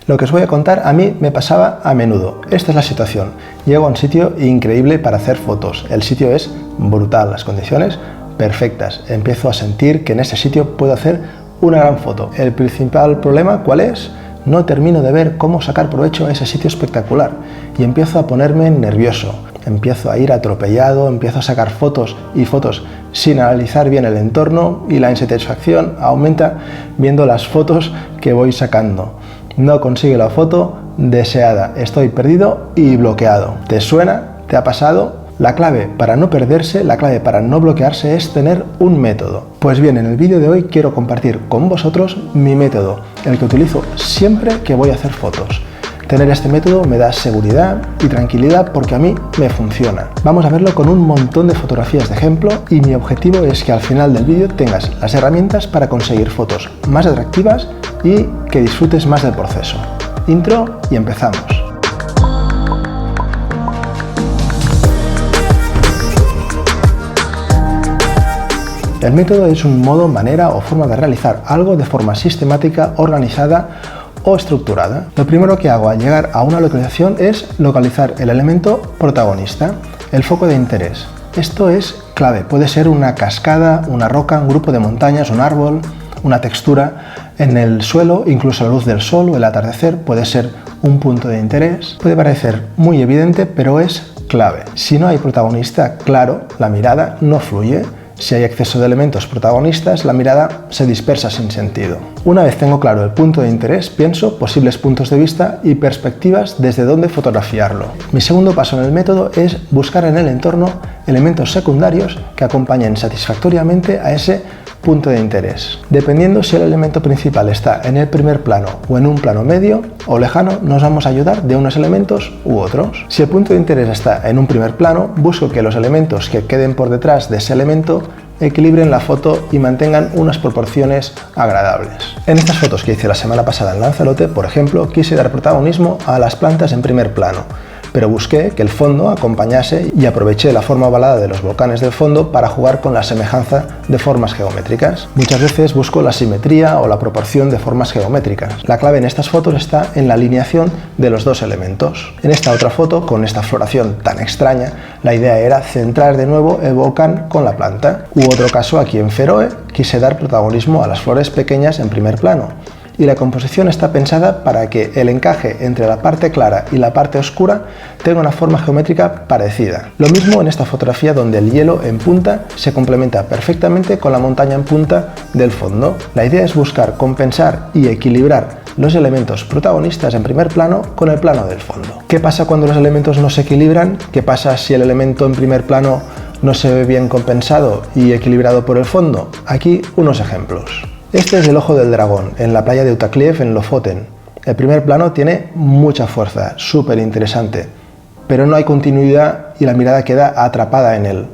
Lo que os voy a contar a mí me pasaba a menudo. Esta es la situación. Llego a un sitio increíble para hacer fotos. El sitio es brutal, las condiciones perfectas. Empiezo a sentir que en ese sitio puedo hacer una gran foto. El principal problema, ¿cuál es? No termino de ver cómo sacar provecho a ese sitio espectacular y empiezo a ponerme nervioso. Empiezo a ir atropellado, empiezo a sacar fotos y fotos sin analizar bien el entorno y la insatisfacción aumenta viendo las fotos que voy sacando. No consigo la foto deseada, estoy perdido y bloqueado. ¿Te suena? ¿Te ha pasado? La clave para no perderse, la clave para no bloquearse es tener un método. Pues bien, en el vídeo de hoy quiero compartir con vosotros mi método, el que utilizo siempre que voy a hacer fotos. Tener este método me da seguridad y tranquilidad porque a mí me funciona. Vamos a verlo con un montón de fotografías de ejemplo y mi objetivo es que al final del vídeo tengas las herramientas para conseguir fotos más atractivas y que disfrutes más del proceso. Intro y empezamos. El método es un modo, manera o forma de realizar algo de forma sistemática, organizada o estructurada. Lo primero que hago al llegar a una localización es localizar el elemento protagonista, el foco de interés. Esto es clave, puede ser una cascada, una roca, un grupo de montañas, un árbol, una textura en el suelo, incluso la luz del sol o el atardecer puede ser un punto de interés. Puede parecer muy evidente, pero es clave. Si no hay protagonista claro, la mirada no fluye. Si hay exceso de elementos protagonistas, la mirada se dispersa sin sentido. Una vez tengo claro el punto de interés, pienso posibles puntos de vista y perspectivas desde donde fotografiarlo. Mi segundo paso en el método es buscar en el entorno elementos secundarios que acompañen satisfactoriamente a ese punto de interés. Dependiendo si el elemento principal está en el primer plano o en un plano medio o lejano, nos vamos a ayudar de unos elementos u otros. Si el punto de interés está en un primer plano, busco que los elementos que queden por detrás de ese elemento equilibren la foto y mantengan unas proporciones agradables. En estas fotos que hice la semana pasada en Lanzarote, por ejemplo, quise dar protagonismo a las plantas en primer plano, pero busqué que el fondo acompañase y aproveché la forma ovalada de los volcanes del fondo para jugar con la semejanza de formas geométricas. Muchas veces busco la simetría o la proporción de formas geométricas. La clave en estas fotos está en la alineación de los dos elementos. En esta otra foto, con esta floración tan extraña, la idea era centrar de nuevo el volcán con la planta. U otro caso aquí en Feroe, quise dar protagonismo a las flores pequeñas en primer plano. Y la composición está pensada para que el encaje entre la parte clara y la parte oscura tenga una forma geométrica parecida. Lo mismo en esta fotografía donde el hielo en punta se complementa perfectamente con la montaña en punta del fondo. La idea es buscar compensar y equilibrar los elementos protagonistas en primer plano con el plano del fondo. ¿Qué pasa cuando los elementos no se equilibran? ¿Qué pasa si el elemento en primer plano no se ve bien compensado y equilibrado por el fondo? Aquí unos ejemplos. Este es el ojo del dragón, en la playa de Utakliev en Lofoten. El primer plano tiene mucha fuerza, súper interesante, pero no hay continuidad y la mirada queda atrapada en él.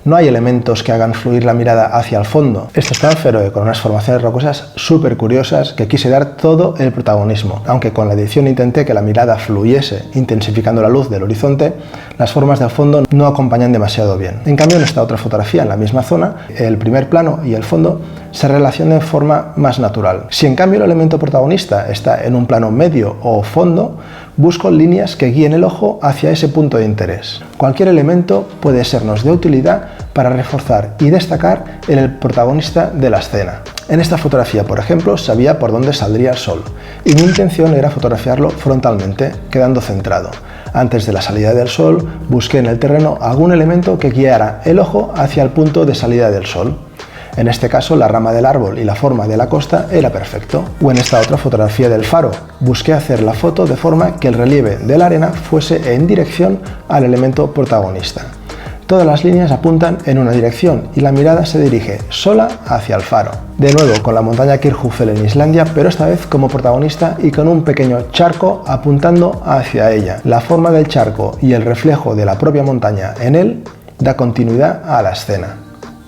No hay elementos que hagan fluir la mirada hacia el fondo. Esto está en Feroe, con unas formaciones rocosas súper curiosas que quise dar todo el protagonismo. Aunque con la edición intenté que la mirada fluyese, intensificando la luz del horizonte, las formas del fondo no acompañan demasiado bien. En cambio, en esta otra fotografía, en la misma zona, el primer plano y el fondo se relacionan de forma más natural. Si en cambio el elemento protagonista está en un plano medio o fondo, busco líneas que guíen el ojo hacia ese punto de interés. Cualquier elemento puede sernos de utilidad para reforzar y destacar en el protagonista de la escena. En esta fotografía, por ejemplo, sabía por dónde saldría el sol y mi intención era fotografiarlo frontalmente, quedando centrado. Antes de la salida del sol, busqué en el terreno algún elemento que guiara el ojo hacia el punto de salida del sol. En este caso, la rama del árbol y la forma de la costa era perfecto. O en esta otra fotografía del faro, busqué hacer la foto de forma que el relieve de la arena fuese en dirección al elemento protagonista. Todas las líneas apuntan en una dirección y la mirada se dirige sola hacia el faro. De nuevo con la montaña Kirchhoffel en Islandia, pero esta vez como protagonista y con un pequeño charco apuntando hacia ella. La forma del charco y el reflejo de la propia montaña en él da continuidad a la escena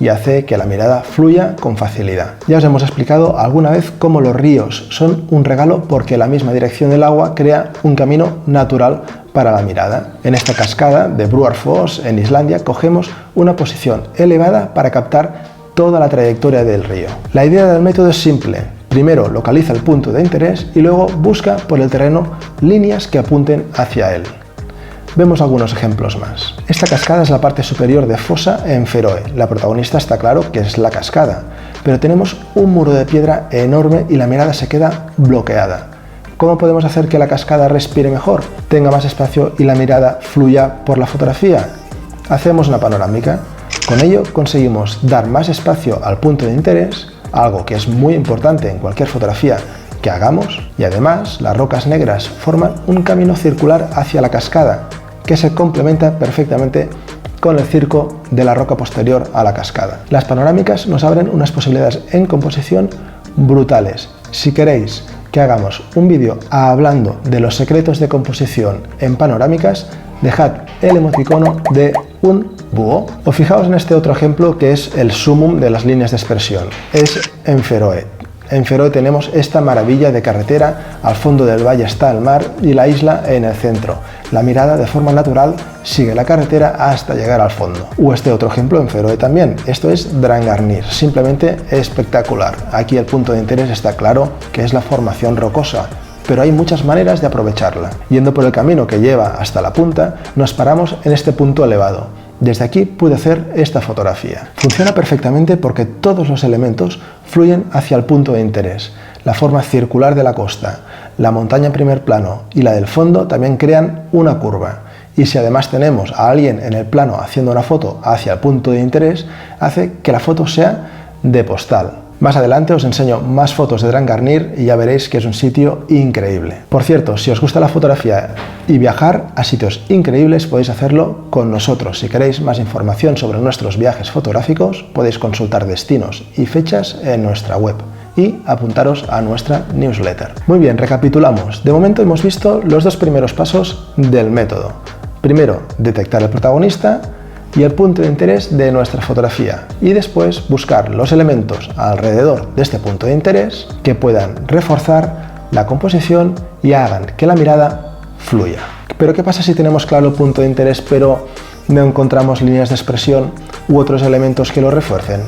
y hace que la mirada fluya con facilidad. Ya os hemos explicado alguna vez cómo los ríos son un regalo porque la misma dirección del agua crea un camino natural para la mirada. En esta cascada de Brúarfoss en Islandia cogemos una posición elevada para captar toda la trayectoria del río. La idea del método es simple: Primero localiza el punto de interés y luego busca por el terreno líneas que apunten hacia él. Vemos algunos ejemplos más. Esta cascada es la parte superior de Fossa en Feroe. La protagonista está claro que es la cascada, pero tenemos un muro de piedra enorme y la mirada se queda bloqueada. ¿Cómo podemos hacer que la cascada respire mejor, tenga más espacio y la mirada fluya por la fotografía? Hacemos una panorámica. Con ello conseguimos dar más espacio al punto de interés, algo que es muy importante en cualquier fotografía que hagamos, y además las rocas negras forman un camino circular hacia la cascada que se complementa perfectamente con el circo de la roca posterior a la cascada. Las panorámicas nos abren unas posibilidades en composición brutales. Si queréis que hagamos un vídeo hablando de los secretos de composición en panorámicas, dejad el emoticono de un búho. O fijaos en este otro ejemplo que es el sumum de las líneas de expresión. Es en Feroe. En Feroe tenemos esta maravilla de carretera, al fondo del valle está el mar y la isla en el centro. La mirada de forma natural sigue la carretera hasta llegar al fondo. O este otro ejemplo en Feroe también, esto es Drangarnir, simplemente espectacular. Aquí el punto de interés está claro que es la formación rocosa, pero hay muchas maneras de aprovecharla. Yendo por el camino que lleva hasta la punta, nos paramos en este punto elevado. Desde aquí pude hacer esta fotografía. Funciona perfectamente porque todos los elementos fluyen hacia el punto de interés. La forma circular de la costa, la montaña en primer plano y la del fondo también crean una curva. Y si además tenemos a alguien en el plano haciendo una foto hacia el punto de interés, hace que la foto sea de postal. Más adelante os enseño más fotos de Drangarnir y ya veréis que es un sitio increíble. Por cierto, si os gusta la fotografía y viajar a sitios increíbles, podéis hacerlo con nosotros. Si queréis más información sobre nuestros viajes fotográficos, podéis consultar destinos y fechas en nuestra web y apuntaros a nuestra newsletter. Muy bien, recapitulamos. De momento hemos visto los dos primeros pasos del método. Primero, detectar el protagonista y el punto de interés de nuestra fotografía, y después buscar los elementos alrededor de este punto de interés que puedan reforzar la composición y hagan que la mirada fluya. Pero ¿qué pasa si tenemos claro el punto de interés pero no encontramos líneas de expresión u otros elementos que lo refuercen?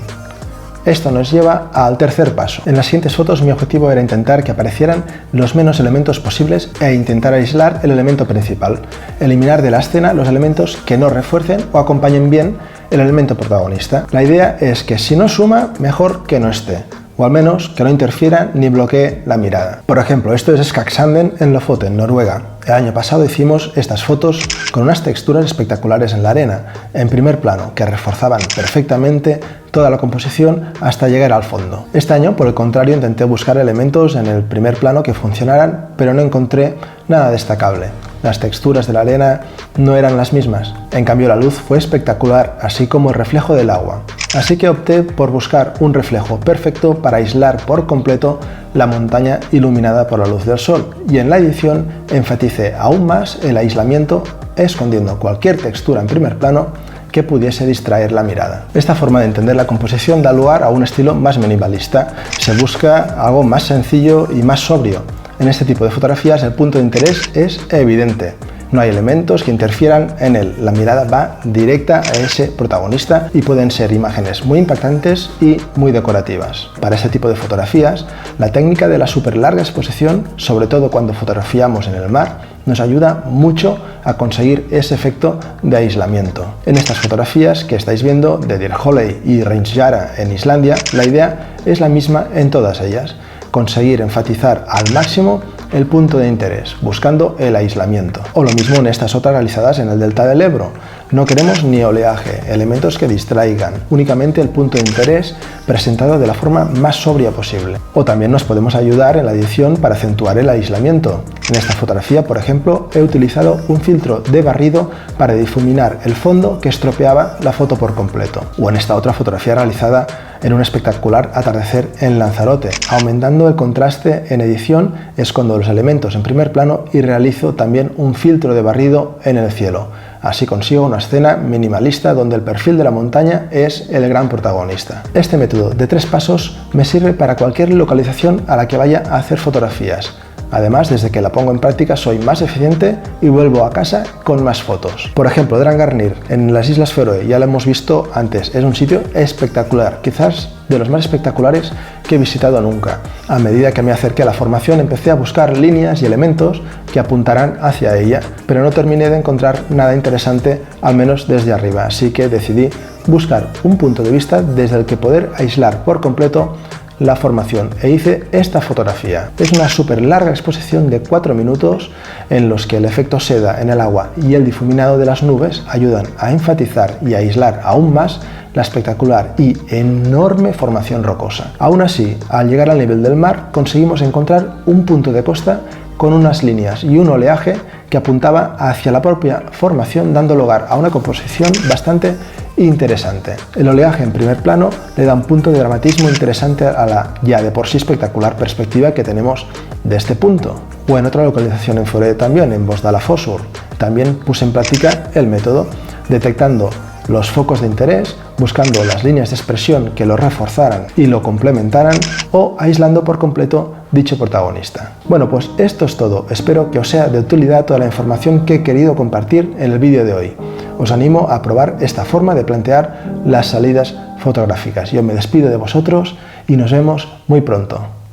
Esto nos lleva al tercer paso. En las siguientes fotos mi objetivo era intentar que aparecieran los menos elementos posibles e intentar aislar el elemento principal, eliminar de la escena los elementos que no refuercen o acompañen bien el elemento protagonista. La idea es que si no suma, mejor que no esté, o al menos que no interfiera ni bloquee la mirada. Por ejemplo, esto es Skaksanden en Lofoten, Noruega. El año pasado hicimos estas fotos con unas texturas espectaculares en la arena, en primer plano, que reforzaban perfectamente toda la composición hasta llegar al fondo. Este año, por el contrario, intenté buscar elementos en el primer plano que funcionaran, pero no encontré nada destacable. Las texturas de la arena no eran las mismas. En cambio, la luz fue espectacular, así como el reflejo del agua. Así que opté por buscar un reflejo perfecto para aislar por completo la montaña iluminada por la luz del sol, y en la edición enfaticé aún más el aislamiento, escondiendo cualquier textura en primer plano que pudiese distraer la mirada. Esta forma de entender la composición da lugar a un estilo más minimalista. Se busca algo más sencillo y más sobrio. En este tipo de fotografías el punto de interés es evidente. No hay elementos que interfieran en él. La mirada va directa a ese protagonista y pueden ser imágenes muy impactantes y muy decorativas. Para este tipo de fotografías, la técnica de la súper larga exposición, sobre todo cuando fotografiamos en el mar, nos ayuda mucho a conseguir ese efecto de aislamiento. En estas fotografías que estáis viendo de Dyrhólaey y Reynsfjara en Islandia, la idea es la misma en todas ellas: conseguir enfatizar al máximo el punto de interés, buscando el aislamiento. O lo mismo en estas otras realizadas en el delta del Ebro. No queremos ni oleaje, elementos que distraigan, únicamente el punto de interés presentado de la forma más sobria posible. O también nos podemos ayudar en la edición para acentuar el aislamiento. En esta fotografía, por ejemplo, he utilizado un filtro de barrido para difuminar el fondo que estropeaba la foto por completo. O en esta otra fotografía realizada en un espectacular atardecer en Lanzarote. Aumentando el contraste en edición, escondo los elementos en primer plano y realizo también un filtro de barrido en el cielo. Así consigo una escena minimalista donde el perfil de la montaña es el gran protagonista. Este método de 3 pasos me sirve para cualquier localización a la que vaya a hacer fotografías. Además, desde que la pongo en práctica soy más eficiente y vuelvo a casa con más fotos. Por ejemplo, Drangarnir en las Islas Feroe, ya lo hemos visto antes, es un sitio espectacular, quizás de los más espectaculares que he visitado nunca. A medida que me acerqué a la formación empecé a buscar líneas y elementos que apuntaran hacia ella, pero no terminé de encontrar nada interesante, al menos desde arriba, así que decidí buscar un punto de vista desde el que poder aislar por completo la formación e hice esta fotografía. Es una súper larga exposición de 4 minutos en los que el efecto seda en el agua y el difuminado de las nubes ayudan a enfatizar y aislar aún más la espectacular y enorme formación rocosa. Aún así, al llegar al nivel del mar, conseguimos encontrar un punto de costa con unas líneas y un oleaje que apuntaba hacia la propia formación, dando lugar a una composición bastante interesante. El oleaje en primer plano le da un punto de dramatismo interesante a la ya de por sí espectacular perspectiva que tenemos de este punto. O en otra localización en Foré también, en Bos d'Alafòssur, también puse en práctica el método, detectando los focos de interés, buscando las líneas de expresión que lo reforzaran y lo complementaran o aislando por completo dicho protagonista. Bueno, pues esto es todo. Espero que os sea de utilidad toda la información que he querido compartir en el vídeo de hoy. Os animo a probar esta forma de plantear las salidas fotográficas. Yo me despido de vosotros y nos vemos muy pronto.